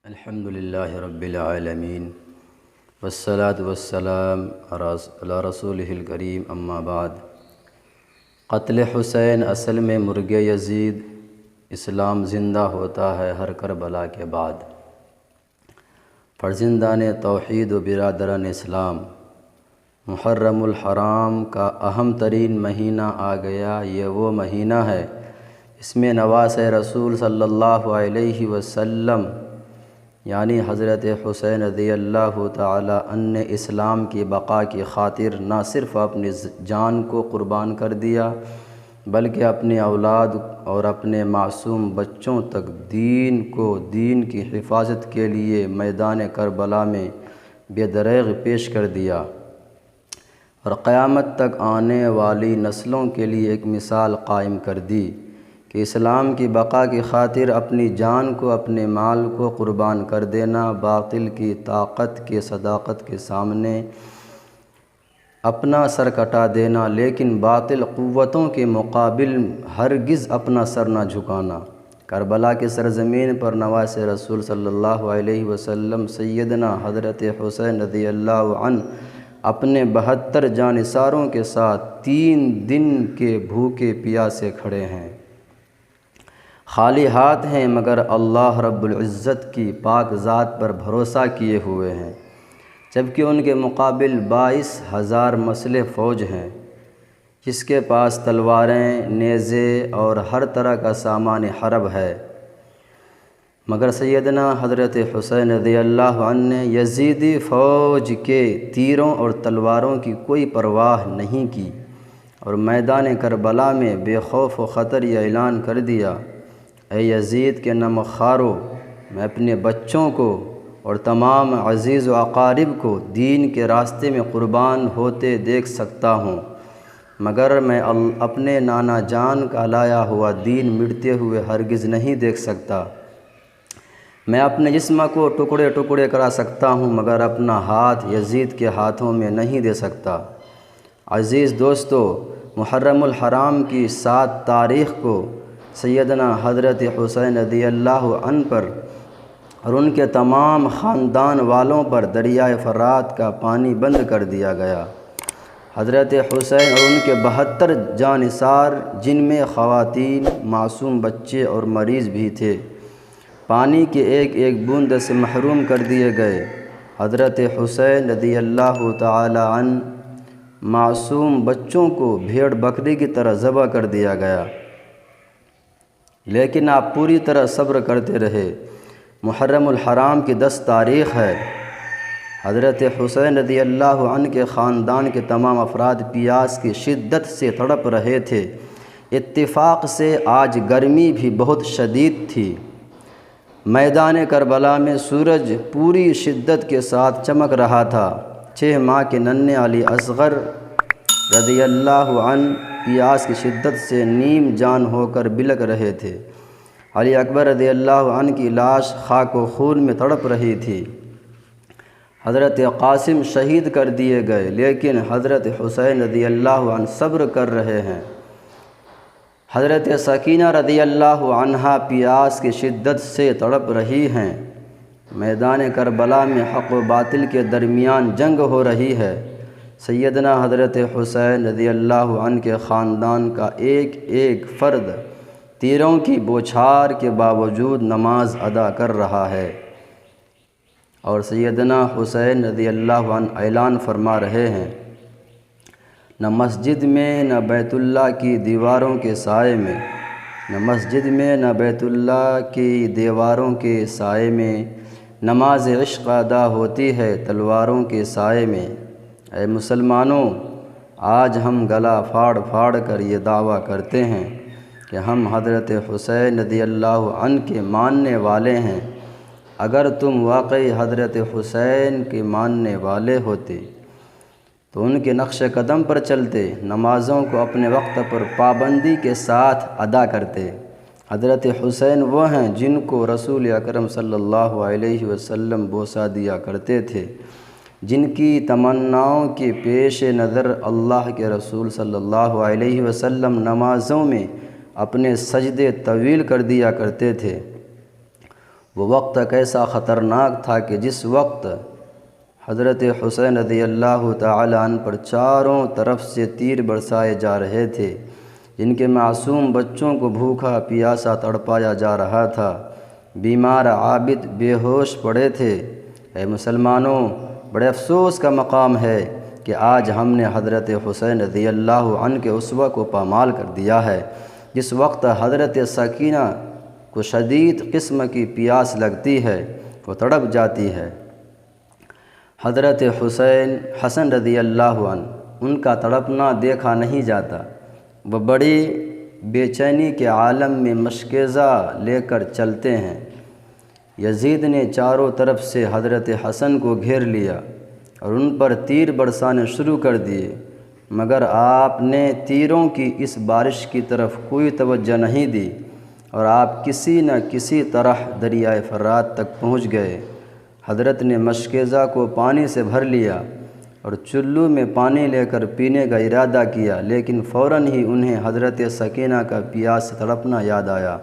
الحمد للہ رب العالمین والصلاة والسلام علی رسولہ الکریم اما بعد۔ قتل حسین اصل میں مرغ یزید، اسلام زندہ ہوتا ہے ہر کربلا کے بعد۔ فرزندان توحید و برادران اسلام، محرم الحرام کا اہم ترین مہینہ آ گیا۔ یہ وہ مہینہ ہے اس میں نواس رسول صلی اللہ علیہ وسلم یعنی حضرت حسین رضی اللہ تعالی عنہ نے اسلام کی بقا کی خاطر نہ صرف اپنی جان کو قربان کر دیا بلکہ اپنی اولاد اور اپنے معصوم بچوں تک دین کی حفاظت کے لیے میدان کربلا میں بے دریغ پیش کر دیا، اور قیامت تک آنے والی نسلوں کے لیے ایک مثال قائم کر دی کہ اسلام کی بقا کی خاطر اپنی جان کو، اپنے مال کو قربان کر دینا، باطل کی طاقت کی صداقت کے سامنے اپنا سر کٹا دینا، لیکن باطل قوتوں کے مقابل ہرگز اپنا سر نہ جھکانا۔ کربلا کی سرزمین پر نواس رسول صلی اللہ علیہ وسلم سیدنا حضرت حسین رضی اللہ عنہ اپنے 72 جانثاروں کے ساتھ 3 دن کے بھوکے پیاسے کھڑے ہیں، خالی ہاتھ ہیں، مگر اللہ رب العزت کی پاک ذات پر بھروسہ کیے ہوئے ہیں، جبکہ ان کے مقابل 22,000 مسلح فوج ہیں، جس کے پاس تلواریں، نیزے اور ہر طرح کا سامان حرب ہے، مگر سیدنا حضرت حسین رضی اللہ عنہ نے یزیدی فوج کے تیروں اور تلواروں کی کوئی پرواہ نہیں کی، اور میدان کربلا میں بے خوف و خطر یہ اعلان کر دیا: اے یزید کے نمک خوارو، میں اپنے بچوں کو اور تمام عزیز و اقارب کو دین کے راستے میں قربان ہوتے دیکھ سکتا ہوں، مگر میں اپنے نانا جان کا لایا ہوا دین مٹتے ہوئے ہرگز نہیں دیکھ سکتا۔ میں اپنے جسم کو ٹکڑے ٹکڑے کرا سکتا ہوں، مگر اپنا ہاتھ یزید کے ہاتھوں میں نہیں دے سکتا۔ عزیز دوستو، محرم الحرام کی 7 تاریخ کو سیدنا حضرت حسین رضی اللہ عنہ پر اور ان کے تمام خاندان والوں پر دریائے فرات کا پانی بند کر دیا گیا۔ حضرت حسین اور ان کے 72 جانثار، جن میں خواتین، معصوم بچے اور مریض بھی تھے، پانی کے ایک ایک بوند سے محروم کر دیے گئے۔ حضرت حسین رضی اللہ تعالی عنہ معصوم بچوں کو بھیڑ بکری کی طرح ذبح کر دیا گیا، لیکن آپ پوری طرح صبر کرتے رہے۔ محرم الحرام کی 10 تاریخ ہے۔ حضرت حسین رضی اللہ عنہ کے خاندان کے تمام افراد پیاس کی شدت سے تڑپ رہے تھے۔ اتفاق سے آج گرمی بھی بہت شدید تھی۔ میدان کربلا میں سورج پوری شدت کے ساتھ چمک رہا تھا۔ 6 ماہ کے ننھے علی اصغر رضی اللہ عنہ پیاس کی شدت سے نیم جان ہو کر بلک رہے تھے۔ علی اکبر رضی اللہ عنہ کی لاش خاک و خون میں تڑپ رہی تھی۔ حضرت قاسم شہید کر دیے گئے، لیکن حضرت حسین رضی اللہ عنہ صبر کر رہے ہیں۔ حضرت سکینہ رضی اللہ عنہا پیاس کی شدت سے تڑپ رہی ہیں۔ میدان کربلا میں حق و باطل کے درمیان جنگ ہو رہی ہے۔ سیدنا حضرت حسین رضی اللہ عنہ کے خاندان کا ایک ایک فرد تیروں کی بوچھار کے باوجود نماز ادا کر رہا ہے، اور سیدنا حسین رضی اللہ عنہ اعلان فرما رہے ہیں: نہ مسجد میں نہ بیت اللہ کی دیواروں کے سائے میں، نہ مسجد میں نہ بیت اللہ کی دیواروں کے سائے میں، نماز عشق ادا ہوتی ہے تلواروں کے سائے میں۔ اے مسلمانوں، آج ہم گلا پھاڑ پھاڑ کر یہ دعویٰ کرتے ہیں کہ ہم حضرت حسین رضی اللہ عنہ کے ماننے والے ہیں۔ اگر تم واقعی حضرت حسین کے ماننے والے ہوتے تو ان کے نقش قدم پر چلتے، نمازوں کو اپنے وقت پر پابندی کے ساتھ ادا کرتے۔ حضرت حسین وہ ہیں جن کو رسول اکرم صلی اللہ علیہ وسلم بوسہ دیا کرتے تھے، جن کی تمناؤں کے پیش نظر اللہ کے رسول صلی اللہ علیہ وسلم نمازوں میں اپنے سجدے طویل کر دیا کرتے تھے۔ وہ وقت کیسا خطرناک تھا کہ جس وقت حضرت حسین رضی اللہ تعالی عنہ پر چاروں طرف سے تیر برسائے جا رہے تھے، جن کے معصوم بچوں کو بھوکا پیاسا تڑپایا جا رہا تھا، بیمار عابد بے ہوش پڑے تھے۔ اے مسلمانوں، بڑے افسوس کا مقام ہے کہ آج ہم نے حضرت حسین رضی اللہ عنہ کے اسوہ کو پامال کر دیا ہے۔ جس وقت حضرت سکینہ کو شدید قسم کی پیاس لگتی ہے، وہ تڑپ جاتی ہے۔ حضرت حسن رضی اللہ عنہ، ان کا تڑپنا دیکھا نہیں جاتا۔ وہ بڑی بے چینی کے عالم میں مشکیزہ لے کر چلتے ہیں۔ یزید نے چاروں طرف سے حضرت حسن کو گھیر لیا اور ان پر تیر برسانے شروع کر دیے، مگر آپ نے تیروں کی اس بارش کی طرف کوئی توجہ نہیں دی اور آپ کسی نہ کسی طرح دریائے فرات تک پہنچ گئے۔ حضرت نے مشکیزہ کو پانی سے بھر لیا اور چلو میں پانی لے کر پینے کا ارادہ کیا، لیکن فوراً ہی انہیں حضرت سکینہ کا پیاس سے تڑپنا یاد آیا،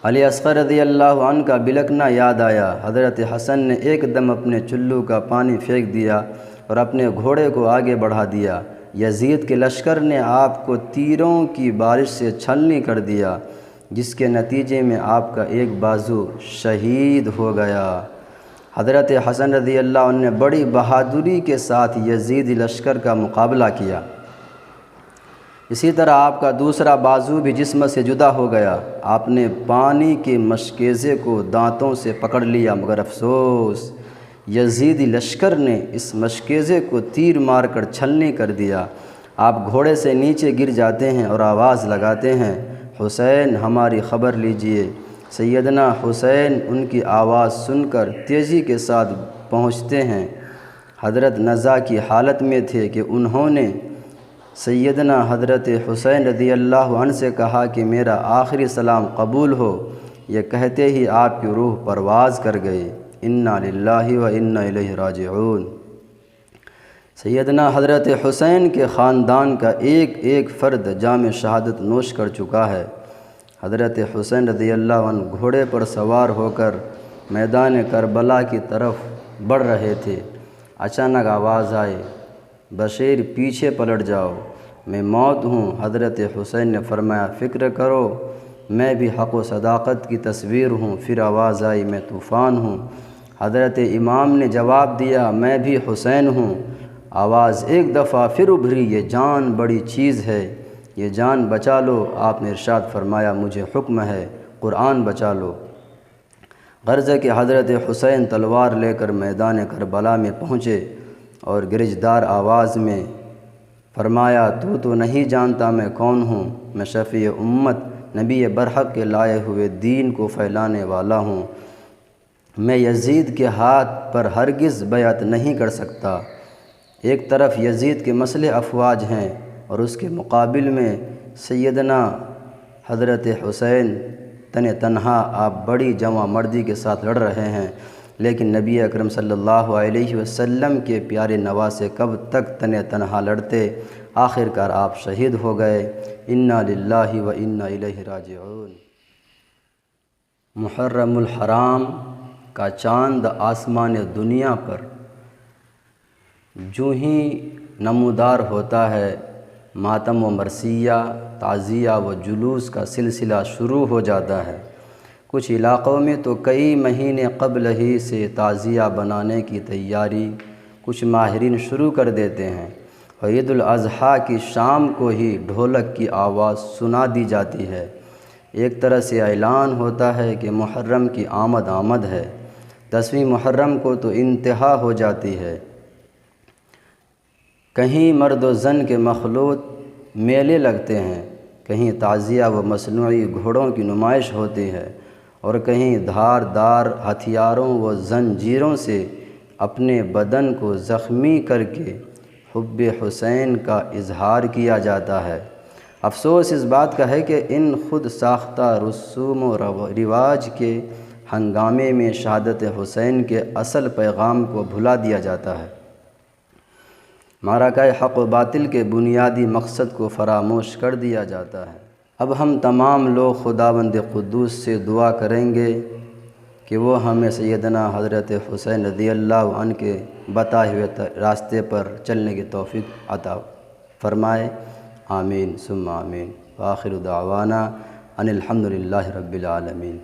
علی اصغر رضی اللہ عنہ کا بلکنا یاد آیا۔ حضرت حسن نے ایک دم اپنے چلو کا پانی پھینک دیا اور اپنے گھوڑے کو آگے بڑھا دیا۔ یزید کے لشکر نے آپ کو تیروں کی بارش سے چھلنی کر دیا، جس کے نتیجے میں آپ کا ایک بازو شہید ہو گیا۔ حضرت حسن رضی اللہ عنہ نے بڑی بہادری کے ساتھ یزیدی لشکر کا مقابلہ کیا۔ اسی طرح آپ کا دوسرا بازو بھی جسم سے جدا ہو گیا۔ آپ نے پانی کے مشکیزے کو دانتوں سے پکڑ لیا، مگر افسوس، یزیدی لشکر نے اس مشکیزے کو تیر مار کر چھلنی کر دیا۔ آپ گھوڑے سے نیچے گر جاتے ہیں اور آواز لگاتے ہیں، حسین ہماری خبر لیجئے۔ سیدنا حسین ان کی آواز سن کر تیزی کے ساتھ پہنچتے ہیں۔ حضرت نزا کی حالت میں تھے کہ انہوں نے سیدنا حضرت حسین رضی اللہ عنہ سے کہا کہ میرا آخری سلام قبول ہو۔ یہ کہتے ہی آپ کی روح پرواز کر گئی۔ انا للہ و انا الیہ راجعون۔ سیدنا حضرت حسین کے خاندان کا ایک ایک فرد جام شہادت نوش کر چکا ہے۔ حضرت حسین رضی اللہ عنہ گھوڑے پر سوار ہو کر میدان کربلا کی طرف بڑھ رہے تھے۔ اچانک آواز آئی، بشیر پیچھے پلٹ جاؤ، میں موت ہوں۔ حضرت حسین نے فرمایا، فکر کرو، میں بھی حق و صداقت کی تصویر ہوں۔ پھر آواز آئی، میں طوفان ہوں۔ حضرت امام نے جواب دیا، میں بھی حسین ہوں۔ آواز ایک دفعہ پھر ابھری، یہ جان بڑی چیز ہے، یہ جان بچا لو۔ آپ نے ارشاد فرمایا، مجھے حکم ہے، قرآن بچا لو۔ غرض ہے کہ حضرت حسین تلوار لے کر میدان کربلا میں پہنچے اور گرجدار آواز میں فرمایا، تو نہیں جانتا میں کون ہوں؟ میں شفیع امت، نبی برحق کے لائے ہوئے دین کو پھیلانے والا ہوں۔ میں یزید کے ہاتھ پر ہرگز بیعت نہیں کر سکتا۔ ایک طرف یزید کے مسلح افواج ہیں اور اس کے مقابل میں سیدنا حضرت حسین تنہا آپ بڑی جواں مردی کے ساتھ لڑ رہے ہیں، لیکن نبی اکرم صلی اللہ علیہ وسلم کے پیارے نواسے کب تک تنہا لڑتے؟ آخر کار آپ شہید ہو گئے۔ انا للہ و انا الیہ راجعون۔ محرم الحرام کا چاند آسمان دنیا پر جو ہی نمودار ہوتا ہے، ماتم و مرثیہ، تعزیہ و جلوس کا سلسلہ شروع ہو جاتا ہے۔ کچھ علاقوں میں تو کئی مہینے قبل ہی سے تعزیہ بنانے کی تیاری کچھ ماہرین شروع کر دیتے ہیں۔ عید الاضحیٰ کی شام کو ہی ڈھولک کی آواز سنا دی جاتی ہے۔ ایک طرح سے اعلان ہوتا ہے کہ محرم کی آمد ہے۔ 10ویں محرم کو تو انتہا ہو جاتی ہے۔ کہیں مرد و زن کے مخلوط میلے لگتے ہیں، کہیں تعزیہ و مصنوعی گھوڑوں کی نمائش ہوتی ہے، اور کہیں دھار دار ہتھیاروں و زنجیروں سے اپنے بدن کو زخمی کر کے حب حسین کا اظہار کیا جاتا ہے۔ افسوس اس بات کا ہے کہ ان خود ساختہ رسوم و رواج کے ہنگامے میں شہادت حسین کے اصل پیغام کو بھلا دیا جاتا ہے۔ معرکہ حق و باطل کے بنیادی مقصد کو فراموش کر دیا جاتا ہے۔ اب ہم تمام لوگ خداوند قدوس سے دعا کریں گے کہ وہ ہمیں سیدنا حضرت حسین رضی اللہ عنہ کے بتائے ہوئے راستے پر چلنے کی توفیق عطا فرمائے۔ آمین ثم آمین۔ وآخر دعوانا ان الحمد للہ رب العالمین۔